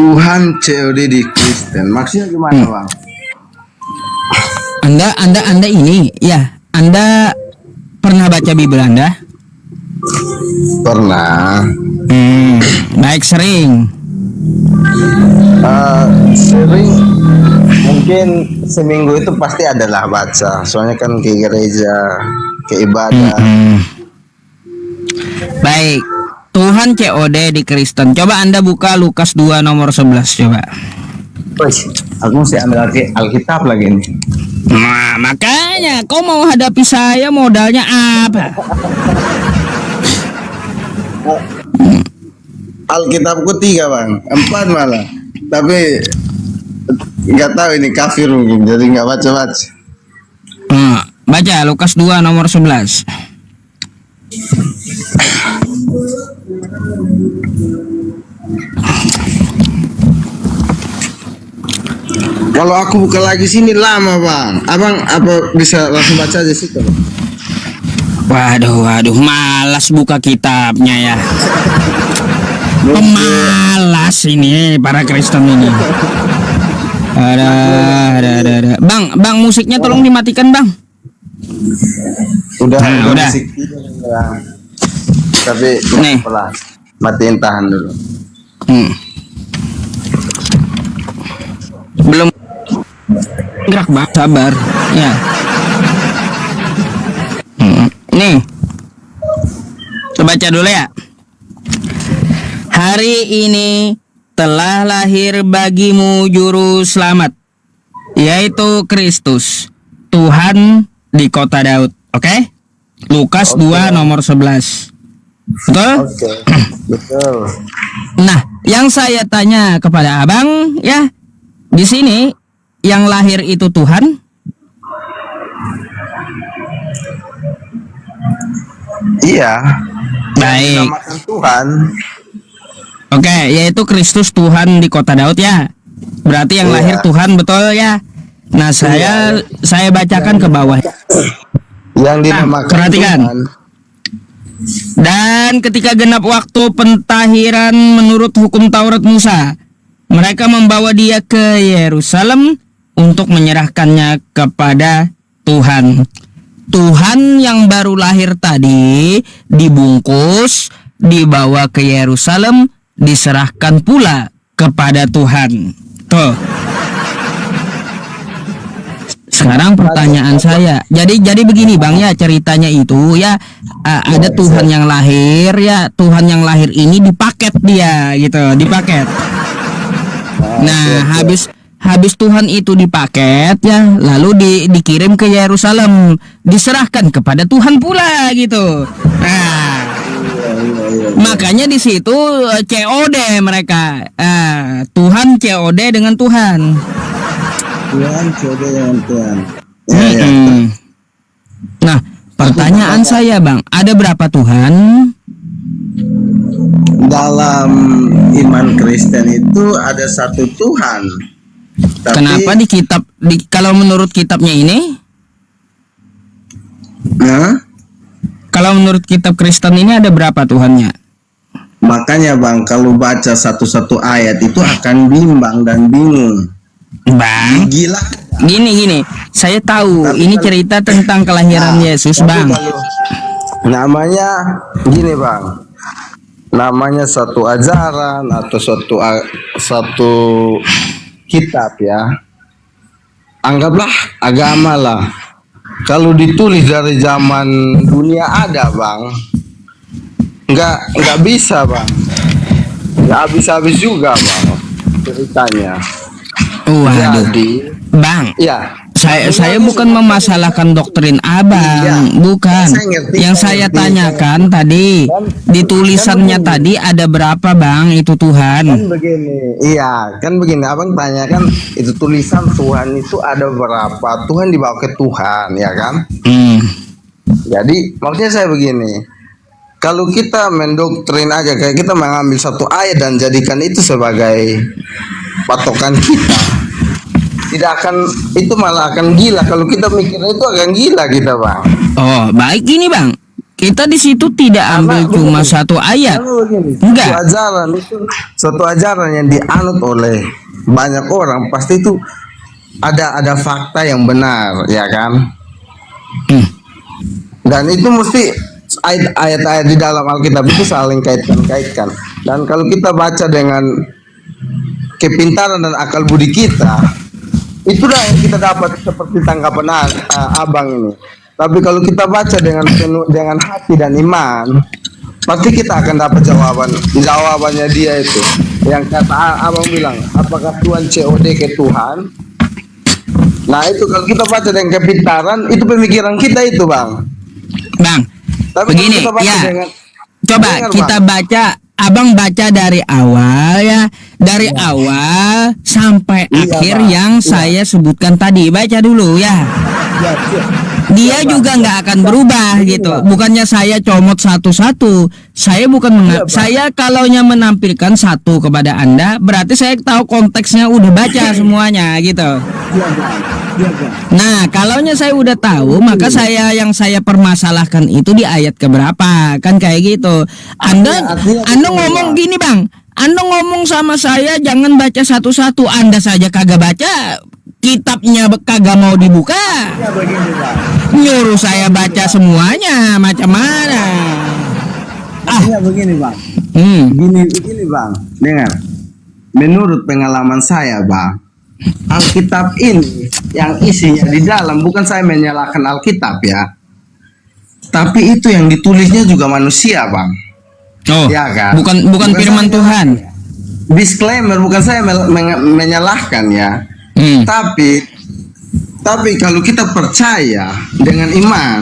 Tuhan COD di Kristen. Maksudnya gimana, Bang? Anda ini ya, Anda pernah baca Bible Anda? Pernah. Baik, sering. Sering, mungkin seminggu itu pasti adalah baca. Soalnya kan ke gereja, ke ibadah. Baik. Tuhan COD di Kristen. Coba Anda buka Lukas 2 nomor 11 coba. Aku mesti ambil Alkitab lagi nih. Nah, makanya kau mau hadapi saya modalnya apa? Alkitabku 3, Bang. 4 malah. Tapi nggak tahu ini kafir mungkin, jadi nggak baca-baca. Baca Lukas 2 nomor 11. Kalau aku buka lagi sini lama, Bang. Abang apa bisa langsung baca aja situ? Waduh, malas buka kitabnya ya. Pemalas ini para Kristen ini. Ada. Bang, musiknya tolong dimatikan, Bang. Udah. Udah. Tapi nih, pelan. Matiin, tahan dulu. Belum gerak, Bang. Sabar. Ya. Nih. Coba baca dulu ya. Hari ini telah lahir bagimu juru selamat, yaitu Kristus, Tuhan di kota Daud. Oke? Lukas 2 nomor 11. Betul? Oke. Betul. Nah, yang saya tanya kepada Abang ya, di sini yang lahir itu Tuhan? Iya. Baik. Dinamakan Tuhan. Oke, yaitu Kristus Tuhan di kota Daud ya. Berarti yang lahir Tuhan, betul ya? Nah, saya bacakan ke bawah. Yang dinamakan perhatikan. Tuhan. Dan ketika genap waktu pentahiran menurut hukum Taurat Musa, mereka membawa dia ke Yerusalem untuk menyerahkannya kepada Tuhan. Tuhan yang baru lahir tadi dibungkus, dibawa ke Yerusalem, diserahkan pula kepada Tuhan. Tuh. Sekarang pertanyaan saya, jadi begini Bang ya, ceritanya itu ya, ada Tuhan yang lahir ya, Tuhan yang lahir ini dipaket dia gitu, dipaket. Nah, habis Tuhan itu dipaket ya, lalu dikirim ke Yerusalem, diserahkan kepada Tuhan pula gitu. Nah, makanya di situ COD mereka, Tuhan COD dengan Tuhan. Tuhan COD dengan Tuhan. Nah, pertanyaan saya Bang, ada berapa Tuhan? Dalam iman Kristen itu ada satu Tuhan. Tapi, kenapa di kitab kalau menurut kitabnya ini? Kalau menurut kitab Kristen ini ada berapa Tuhannya? Makanya Bang, kalau baca satu-satu ayat itu akan bimbang dan bingung. Bang, Gila. Gini, saya tahu ini cerita tentang kelahiran Yesus, Bang. Namanya gini Bang, namanya satu ajaran atau satu kitab ya. Anggaplah agama lah. Kalau ditulis dari zaman dunia ada Bang, nggak bisa Bang, nggak habis-habis juga Bang ceritanya. Waduh, Jadi, Bang. ya. Saya bukan memasalahkan doktrin Abang, bukan. Yang saya tanyakan tadi, di tulisannya tadi ada berapa Bang itu Tuhan? Kan begini, kan begini. Abang tanya kan itu tulisan Tuhan itu ada berapa? Tuhan dibawa ke Tuhan, ya kan? Jadi maksudnya saya begini, kalau kita mendoktrin aja kayak kita mengambil satu ayat dan jadikan itu sebagai patokan kita, tidak akan, itu malah akan gila. Kalau kita mikirnya itu akan gila kita Bang. Oh, baik gini Bang. Kita di situ tidak ambil Karena cuma begini, satu ayat. karena begini, Enggak. suatu ajaran yang dianut oleh banyak orang pasti itu ada fakta yang benar, ya kan? Hmm. Dan itu mesti ayat-ayat di dalam Alkitab itu saling kaitkan. Dan kalau kita baca dengan kepintaran dan akal budi kita, itulah yang kita dapat seperti tanggapan abang ini. Tapi kalau kita baca dengan penuh dengan hati dan iman, pasti kita akan dapat jawabannya dia itu. Yang kata abang bilang, apakah Tuhan COD ke Tuhan? Nah itu kalau kita baca dengan kepintaran, itu pemikiran kita itu, Bang. Bang, Tapi begini kalau kita baca ya. dengan, Coba dengar, kita Bang. baca, abang baca dari awal ya, dari awal sampai Iya, akhir Bang. yang Iya. saya sebutkan tadi. Baca dulu ya. Ya, ya. Dia Iya, Bang. juga nggak akan berubah Iya, gitu. Bang. Bukannya saya comot satu-satu. Saya bukan Iya, Bang. saya kalaunya menampilkan satu kepada Anda, berarti saya tahu konteksnya udah baca semuanya gitu. Iya, Bang. Iya, Bang. Nah, kalaunya saya udah tahu, maka yang saya permasalahkan itu di ayat keberapa, kan kayak gitu. Anda Artinya ngomong gini, Bang. Anda ngomong sama saya jangan baca satu-satu. Anda saja kagak baca, kitabnya kagak mau dibuka. Ya begini, Bang. Nyuruh saya baca semuanya, macam mana? Artinya begini, Bang. Begini, Bang. Dengar. Menurut pengalaman saya, Bang, Alkitab ini yang isinya di dalam, bukan saya menyalahkan Alkitab ya, tapi itu yang ditulisnya juga manusia, Bang. Oh, Ya kan? bukan firman saya Tuhan. Disclaimer, bukan saya menyalahkan ya. Hmm. Tapi kalau kita percaya dengan iman,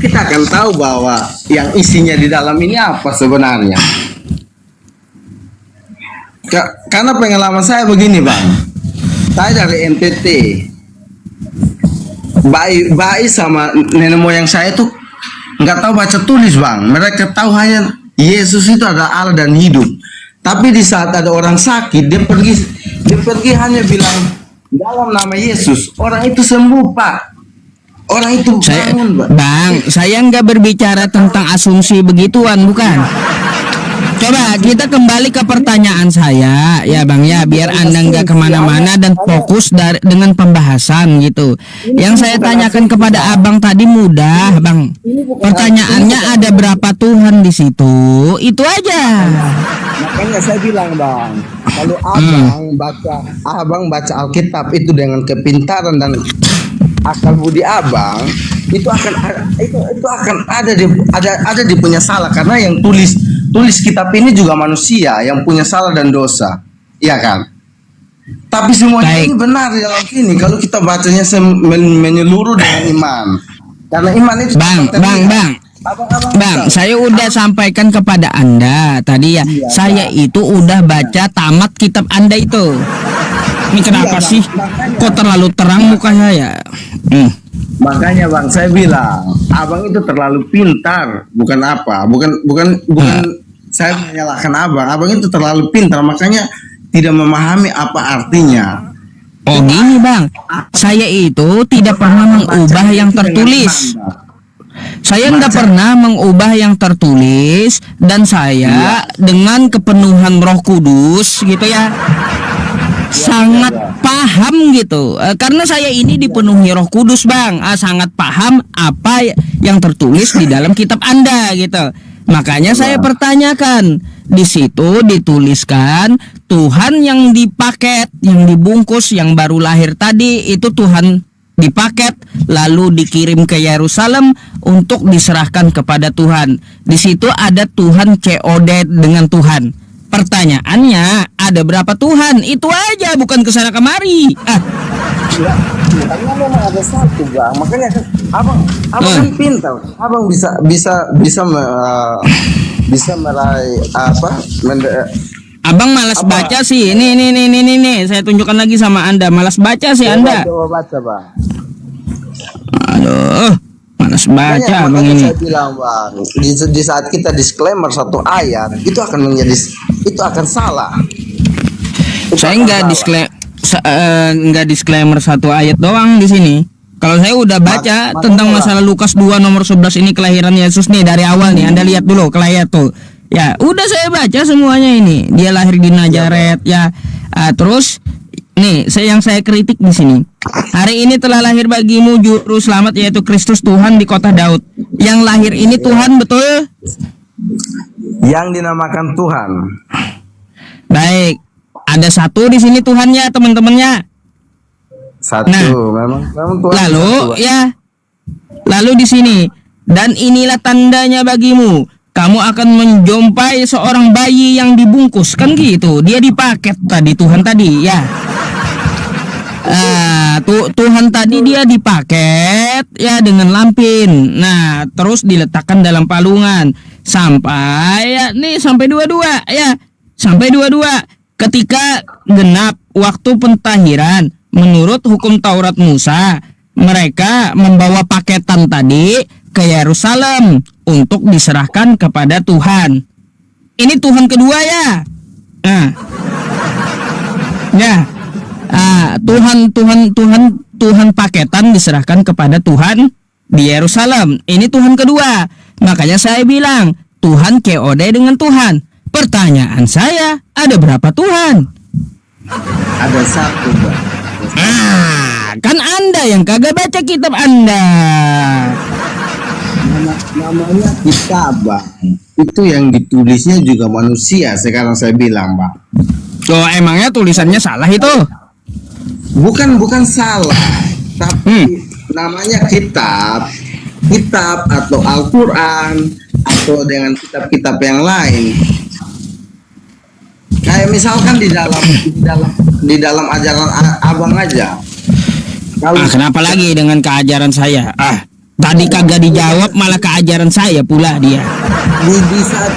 kita akan tahu bahwa yang isinya di dalam ini apa sebenarnya. Karena pengalaman saya begini, Bang. Saya dari NTT. Bayi sama nenek moyang saya tuh nggak tahu baca tulis, Bang. Mereka tahu hanya Yesus itu adalah Allah dan hidup. Tapi di saat ada orang sakit, dia pergi hanya bilang dalam nama Yesus, orang itu sembuh, Pak. Orang itu bangun, Pak. Bang, saya nggak berbicara tentang asumsi begituan, bukan. Coba kita kembali ke pertanyaan saya, ya Bang ya, biar Anda nggak kemana-mana dan fokus dengan pembahasan gitu. Yang saya tanyakan kepada Abang tadi mudah, Bang. Pertanyaannya ada berapa Tuhan di situ? Itu aja. Makanya saya bilang, Bang, kalau abang baca Alkitab itu dengan kepintaran dan akal budi abang, itu akan ada di punya salah, karena yang tulis kitab ini juga manusia yang punya salah dan dosa, iya kan? Tapi semuanya ini benar di dalam sini kalau kita bacanya menyeluruh dengan iman, karena iman itu Bang, saya udah sampaikan kepada Anda tadi ya. Iya, saya itu udah baca tamat kitab Anda itu. Ini kenapa Iya, sih? makanya. Kok terlalu terang muka saya? Makanya, Bang, saya bilang abang itu terlalu pintar, bukan saya menyalahkan abang itu terlalu pintar, makanya tidak memahami apa artinya. Oh gini Bang, saya itu tidak pernah mengubah yang tertulis. Saya nggak pernah mengubah yang tertulis, dan saya dengan kepenuhan Roh Kudus gitu ya, sangat paham gitu. Karena saya ini dipenuhi Roh Kudus, Bang. Sangat paham apa yang tertulis di dalam kitab Anda gitu. Makanya saya pertanyakan, di situ dituliskan Tuhan yang dipaket, yang dibungkus, yang baru lahir tadi itu Tuhan dipaket lalu dikirim ke Yerusalem untuk diserahkan kepada Tuhan. Di situ ada Tuhan COD dengan Tuhan. Pertanyaannya, ada berapa Tuhan? Itu aja, bukan kesana kemari. Karena memang ada satu, Bang. Makanya abang kan pintar. Abang bisa meraih Abang malas baca sih. Ini saya tunjukkan lagi sama Anda. Malas baca sih Anda. Coba baca, Bang. Aduh, malas baca Abang ini. Saya bilang, Bang, di saat kita disclaimer satu ayat, itu akan salah. Saya nggak disclaimer satu ayat doang di sini. Kalau saya udah baca tentang masalah Lukas 2 nomor 11 ini kelahiran Yesus nih dari awal nih. Anda lihat dulu kelahiran tuh. Ya, udah saya baca semuanya ini. Dia lahir di Nazaret ya. Terus nih, yang saya kritik di sini. Hari ini telah lahir bagimu juru selamat yaitu Kristus Tuhan di kota Daud. Yang lahir ini Tuhan betul? Yang dinamakan Tuhan. Baik. Ada satu di sini Tuhannya, teman-temannya. Satu, Nah, memang Tuhan. Lalu satu. ya, lalu di sini dan inilah tandanya bagimu, kamu akan menjumpai seorang bayi yang dibungkus kan gitu. Dia dipaket tadi Tuhan tadi ya. Tuhan tadi dia dipaket ya dengan lampin. Nah, terus diletakkan dalam palungan sampai ya nih sampai 22 ya. Sampai 22 ketika genap waktu pentahiran menurut hukum Taurat Musa, mereka membawa paketan tadi ke Yerusalem untuk diserahkan kepada Tuhan. Ini Tuhan kedua ya. Nah. Ya. Tuhan paketan diserahkan kepada Tuhan di Yerusalem. Ini Tuhan kedua. Makanya saya bilang, Tuhan KOD dengan Tuhan. Pertanyaan saya, ada berapa Tuhan? Ada satu, Bang. Kan Anda yang kagak baca kitab Anda. Namanya kitab, Bang. Itu yang ditulisnya juga manusia. Sekarang saya bilang, Bang. Oh, emangnya tulisannya salah itu? Bukan salah, tapi namanya kitab atau Al-Quran atau dengan kitab-kitab yang lain. Kayak misalkan di dalam ajaran abang aja. Kenapa lagi dengan keajaran saya? Tadi kagak dijawab malah keajaran saya pula dia. Di saat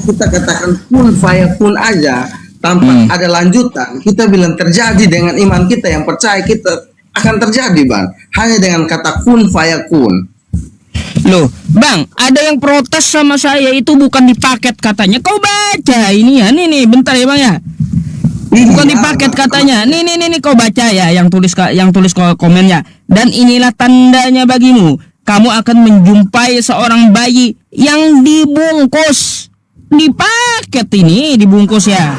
kita katakan kun fayakun aja tanpa ada lanjutan, kita bilang terjadi dengan iman kita yang percaya kita akan terjadi, Bang. Hanya dengan kata kun fayakun. Loh, Bang, ada yang protes sama saya itu bukan di paket katanya. Kau baca ini ya, nih bentar ya, Bang ya. Bukan di paket katanya. Nih kau baca ya yang tulis komennya. Dan inilah tandanya bagimu, kamu akan menjumpai seorang bayi yang dibungkus. Di paket ini dibungkus ya.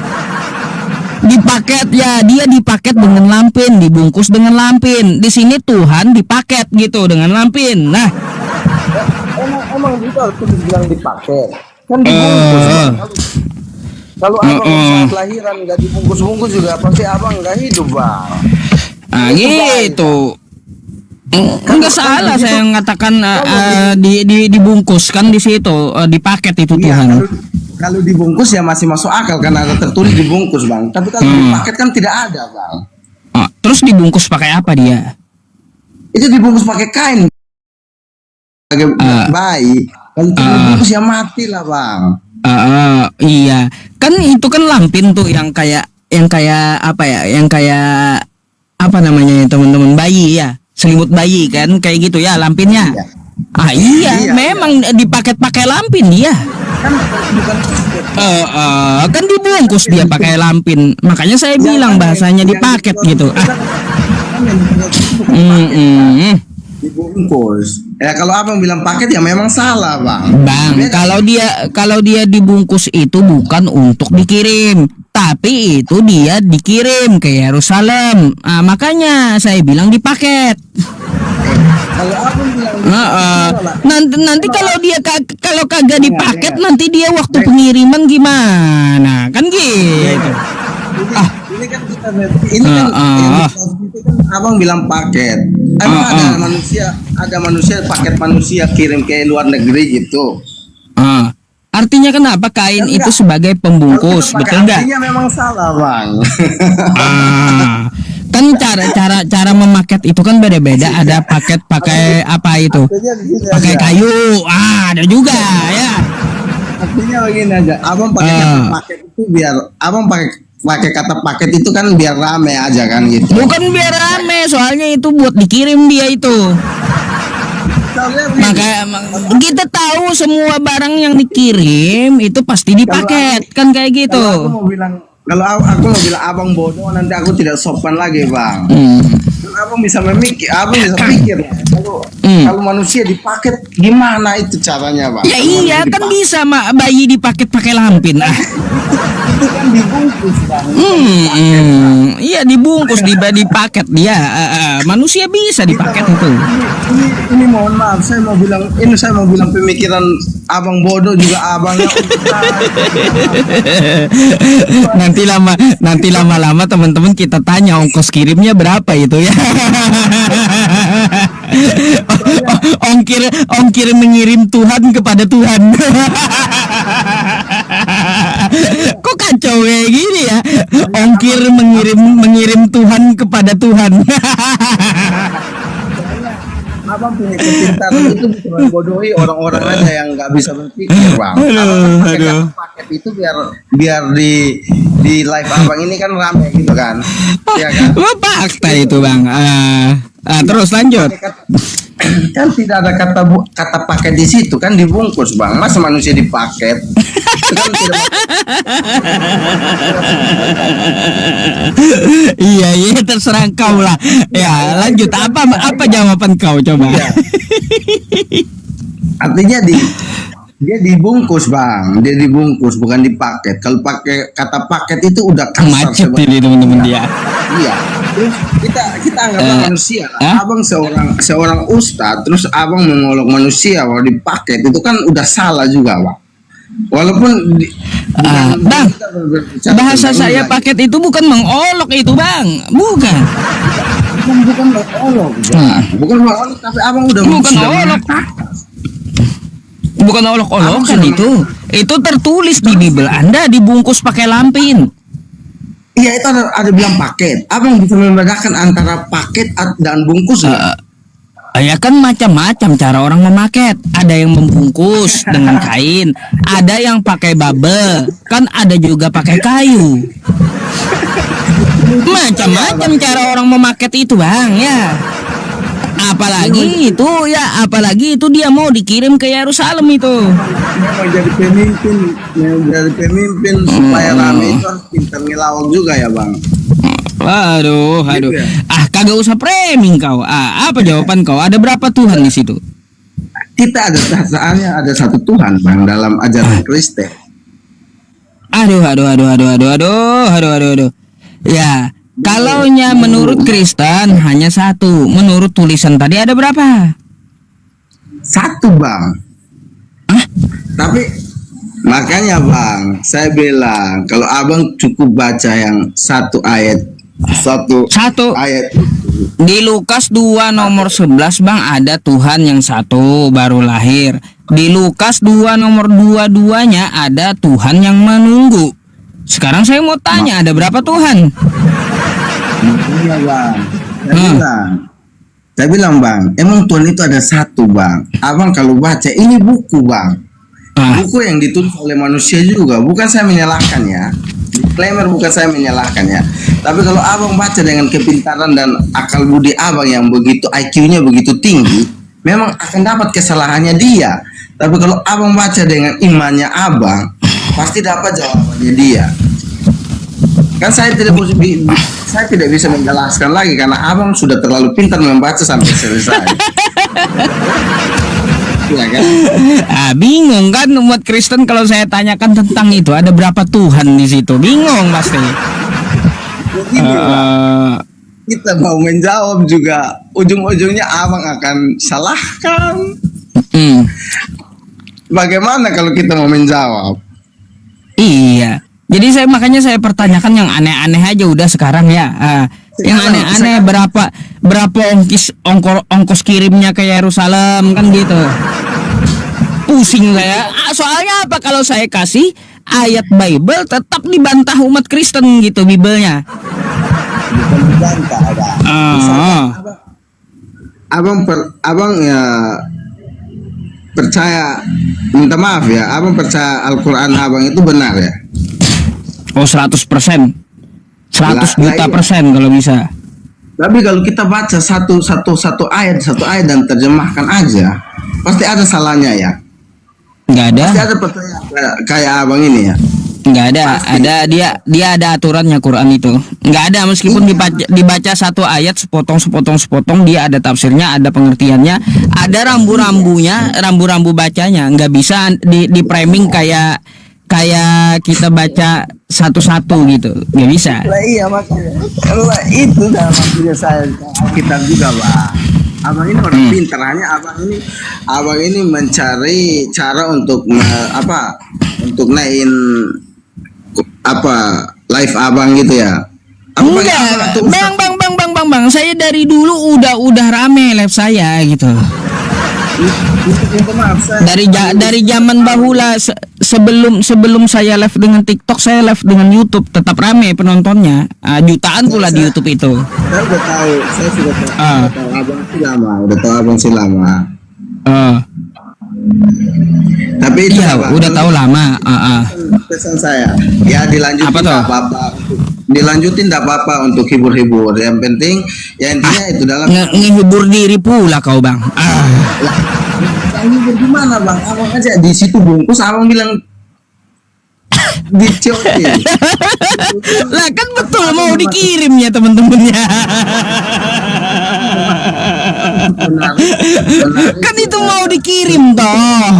Dipaket ya, dia dipaket dengan lampin, dibungkus dengan lampin. Di sini Tuhan dipaket gitu dengan lampin. Nah, emang itu harus dibilang dipaket. Kan dibungkus. Kalau abang saat lahiran nggak dibungkus-bungkus juga pasti abang nggak hidup, Bang. Gitu. Enggak salah saya mengatakan dibungkus kan di situ, dipaket itu Tuhan. Kalau dibungkus ya masih masuk akal karena ada tertulis dibungkus, Bang. Tapi kalau dipaket kan tidak ada, Bang. Terus dibungkus pakai apa dia? Itu dibungkus pakai kain. Pakai bayi. Kalau dibungkus ya mati lah, Bang. Iya. Kan itu kan lampin tuh yang kayak apa ya? Yang kayak apa namanya teman-teman, bayi ya. Selimut bayi kan kayak gitu ya lampinnya. Iya. Memang dipaket pakai lampin dia. Kan dibungkus dia pakai lampin. Makanya saya bilang bahasanya dipaket gitu. Dibungkus. Ya kalau abang bilang paket ya memang salah, Bang. Bang, kalau dia dibungkus itu bukan untuk dikirim, tapi itu dia dikirim ke Yerusalem. Makanya saya bilang dipaket. Kalau abang bilang nanti kalau kagak dipaket nanti dia waktu pengiriman gimana? Kan gitu. Ini kan abang bilang paket. Emang ada manusia paket manusia kirim ke luar negeri gitu. Artinya kenapa kain itu sebagai pembungkus, betul nggak? Artinya memang salah, Bang. Kan cara memaket itu kan beda-beda. Ada paket pakai apa itu? Pakai kayu. Ada juga ya. Artinya begini aja. Abang pakai kata paket itu biar abang pakai kata paket itu kan biar rame aja kan gitu. Bukan biar rame, soalnya itu buat dikirim dia itu. Maka kita tahu semua barang yang dikirim itu pasti dipaket kan kayak gitu. Kalau aku mau bilang abang bodoh nanti aku tidak sopan lagi, Bang. abang bisa memikir, abang bisa pikir ya. Kalau manusia dipaket gimana itu caranya, Bang? Ya iya kan bisa bayi dipaket pakai lampin. Itu kan dibungkus, Bang. Iya dibungkus dipaket dia. Manusia bisa dipaket itu. Ini mohon maaf, saya mau bilang pemikiran abang bodoh juga abangnya. nanti lama-lama teman-teman kita tanya ongkos kirimnya berapa itu ya. ongkir mengirim Tuhan kepada Tuhan. Kok kacau kayak gini ya? Ongkir mengirim Tuhan kepada Tuhan. Abang punya kepintaran itu bisa membodohi orang-orang aja yang nggak bisa berpikir, Bang. Abang paket itu biar di live abang ini kan rame gitu kan, ya kan? Fakta itu, Bang. Terus lanjut. Kan tidak ada kata paket di situ, kan dibungkus, Bang. Masa manusia dipaket? Itu kan tidak. Iya terserah kau lah. Ya lanjut, apa jawaban kau coba? Ya. Artinya dia dibungkus, Bang. Dia dibungkus bukan dipaket. Kalau pakai kata paket itu udah kasar macet ini teman-teman dia. Iya. Terus kita anggaplah manusia. Abang seorang ustadz, terus abang mengolok manusia kalau dipaket itu kan udah salah juga, Bang. Walaupun Bang, bahasa saya paket itu bukan mengolok itu, Bang. Bukan mengolok. Bukan mengolok, tapi abang udah bukan olok. Bukan olok-olokan itu. Itu tertulis di Bible. Anda dibungkus pakai lampin. Iya, itu ada bilang paket. Abang bisa membedakan antara paket dan bungkus. Ya kan macam-macam cara orang memaket. Ada yang membungkus dengan kain, ada yang pakai bubble, kan ada juga pakai kayu. Macam-macam cara orang memaket itu, Bang, ya. Apalagi itu dia mau dikirim ke Yerusalem itu. Mau jadi pemimpin supaya rame itu harus pintar ngelawak juga ya, Bang. Waduh. Kagak usah framing kau. Apa jawaban kau? Ada berapa Tuhan di situ? Kita ada satu Tuhan, Bang, dalam ajaran Kristen. Aduh. Ya, kalaunya menurut Kristen hanya satu. Menurut tulisan tadi ada berapa? Satu, Bang. Tapi makanya, Bang, saya bilang kalau abang cukup baca yang satu ayat. Di Lukas 2 nomor 11, Bang, ada Tuhan yang satu baru lahir. Di Lukas 2 nomor 22-nya ada Tuhan yang menunggu. Sekarang saya mau tanya, ada berapa Tuhan? Iya, Bang. Saya bilang, Bang, emang Tuhan itu ada satu, Bang. Abang kalau baca ini buku, Bang. Buku yang ditulis oleh manusia juga. Bukan saya menyalahkan ya. Disclaimer, bukan saya menyalahkan ya. Tapi kalau abang baca dengan kepintaran dan akal budi abang yang begitu, IQ-nya begitu tinggi, memang akan dapat kesalahannya dia. Tapi kalau abang baca dengan imannya abang, pasti dapat jawabannya dia. Kan saya tidak bisa menjelaskan lagi karena abang sudah terlalu pintar membaca sampai selesai. Ya kan? Bingung kan umat Kristen kalau saya tanyakan tentang itu ada berapa Tuhan di situ, bingung pasti. Kita mau menjawab juga ujung-ujungnya abang akan salahkan. Bagaimana kalau kita mau menjawab? Iya. Jadi makanya saya pertanyakan yang aneh-aneh aja udah sekarang ya. Yang aneh-aneh berapa ongkos kirimnya ke Yerusalem kan gitu. Pusing saya. Soalnya apa, kalau saya kasih ayat Bible tetap dibantah umat Kristen gitu Biblenya. Bukan dibantah, abang ya percaya, minta maaf ya, abang percaya Al-Quran abang itu benar ya? Oh 100%, 100 juta persen kalau bisa. Tapi kalau kita baca satu ayat dan terjemahkan aja, pasti ada salahnya ya. Nggak ada. Pasti ada pertanyaan kayak abang ini ya. Nggak ada, Pasti. dia ada aturannya Quran itu. Nggak ada meskipun dibaca satu ayat sepotong dia ada tafsirnya, ada pengertiannya, ada rambu-rambu bacanya. Nggak bisa di framing kayak kita baca satu-satu gitu. Nggak bisa. Lah iya makanya. Kalau itu dah maksudnya saya Alkitab juga, Pak. Abang ini orang pintar, hanya abang ini mencari cara untuk untuk naikin live abang gitu ya. Enggak, bang. Saya dari dulu udah rame live saya gitu. Maaf, Dari zaman bahula sebelum saya live dengan TikTok, saya live dengan YouTube tetap rame penontonnya. Jutaan pula di YouTube itu. saya udah tahu, saya sudah tahu, udah tahu abang sih lama. Tapi itu Iya, Bang, udah tahu lama. pesan saya ya dilanjutin Apa tuh? nggak apa-apa, dilanjutin nggak apa-apa untuk hibur-hibur, yang penting ya intinya itu dalam Ngehibur diri pula kau bang. yang hibur gimana Bang, abang aja di situ bungkus abang bilang dicokin. Lah kan betul mau dikirim ya teman-temannya. Benar. Kan itu mau dikirim toh.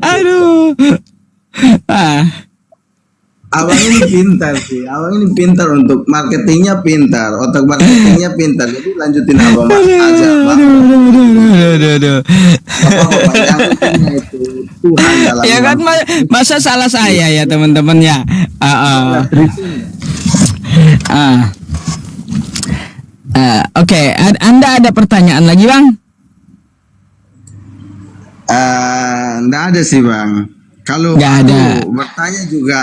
Aduh. Abang ini pintar sih, abang ini pintar untuk marketingnya, pintar, otak marketingnya pintar. Jadi lanjutin abang aja, Bang. Aduh. Apa yang pentingnya itu Tuhan dalam Ya kan masa salah saya ya teman-teman ya. Oke, Anda ada pertanyaan lagi bang? Nggak ada sih Bang. Kalau Nggak aku ada. bertanya juga,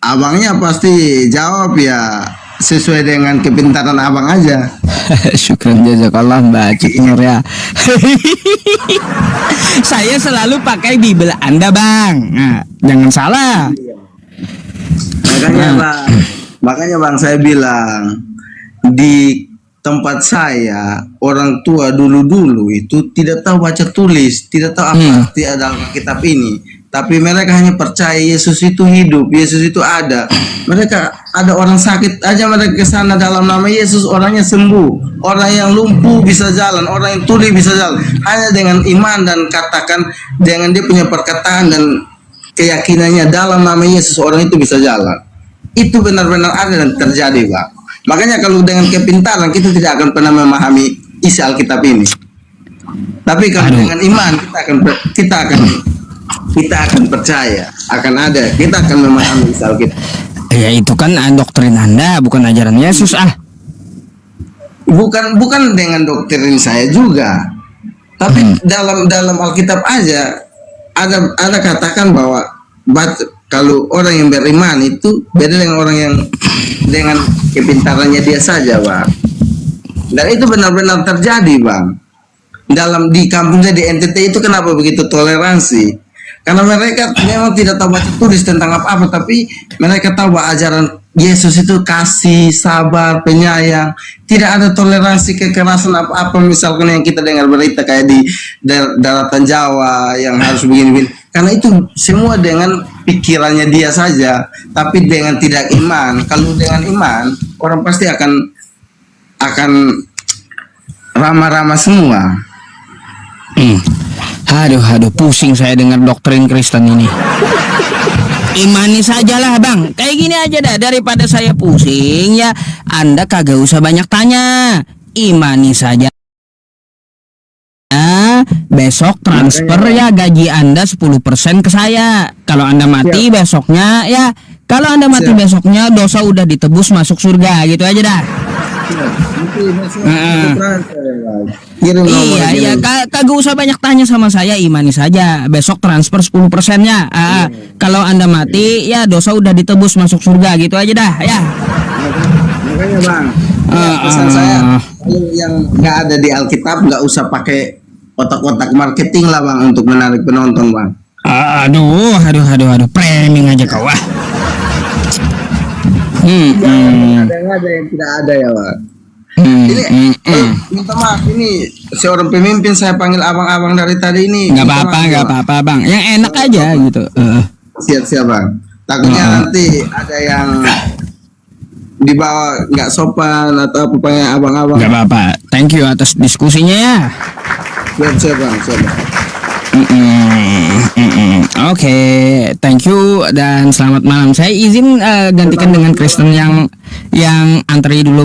abangnya pasti jawab ya sesuai dengan kepintaran abang aja. Syukran jazakallah Mbak Cik Nur ya. Saya selalu pakai Bible Anda bang. Nah, jangan salah. Makanya Bang saya bilang di tempat saya orang tua dulu itu tidak tahu baca tulis, tidak tahu apa arti dalam kitab ini. Tapi mereka hanya percaya Yesus itu hidup, Yesus itu ada. Mereka ada orang sakit aja mereka ke sana dalam nama Yesus, orangnya sembuh. Orang yang lumpuh bisa jalan, orang yang tuli bisa jalan. Hanya dengan iman dan katakan dengan dia punya perkataan dan keyakinannya dalam nama Yesus, orang itu bisa jalan. Itu benar-benar ada dan terjadi, Pak. Makanya kalau dengan kepintaran kita tidak akan pernah memahami isi Alkitab ini. Tapi kalau dengan iman kita akan percaya akan ada, kita akan memahami isi Alkitab. Ya itu kan doktrin Anda, bukan ajaran Yesus Bukan dengan doktrin saya juga. Tapi dalam Alkitab aja ada katakan bahwa kalau orang yang beriman itu beda dengan orang yang dengan kepintarannya dia saja, Bang. Dan itu benar-benar terjadi, Bang. Di kampung saya di NTT itu kenapa begitu toleransi? Karena mereka memang tidak tahu baca tulis tentang apa-apa, tapi mereka tahu bahwa ajaran Yesus itu kasih, sabar, penyayang, tidak ada toleransi kekerasan apa-apa. Misalkan yang kita dengar berita kayak di daratan Jawa yang harus begini-begini, karena itu semua dengan pikirannya dia saja, tapi dengan tidak iman. Kalau dengan iman, orang pasti akan ramah-ramah semua. Aduh, pusing saya dengar doktrin Kristen ini. Imani sajalah bang, kayak gini aja dah, daripada saya pusing ya. Anda kagak usah banyak tanya, imani saja. Besok transfer ya gaji Anda 10% ke saya. Kalau Anda mati besoknya ya, kalau Anda mati besoknya dosa udah ditebus masuk surga, gitu aja dah. Iya, kagak usah banyak tanya sama saya, imani saja. Besok transfer 10%-nya. Kalau Anda mati ya dosa udah ditebus masuk surga, gitu aja dah ya. Makanya Bang, pesan saya kalau yang nggak ada di Alkitab nggak usah pakai otak-otak marketing lah Bang untuk menarik penonton Bang. Aduh, framing aja kau Ada yang ada yang tidak ada ya Bang. Minta maaf ini seorang pemimpin saya panggil abang-abang dari tadi ini. Nggak Minta apa-apa, maaf, nggak Bang. apa-apa bang. Yang enak aja gitu. Siap-siap bang. Takutnya nanti ada yang dibawa nggak sopan atau apa panggil abang-abang. Nggak apa-apa. Thank you atas diskusinya ya. Siap bang. Siap bang. Oke, thank you dan selamat malam. Saya izin gantikan dengan Kristen yang antri dulu.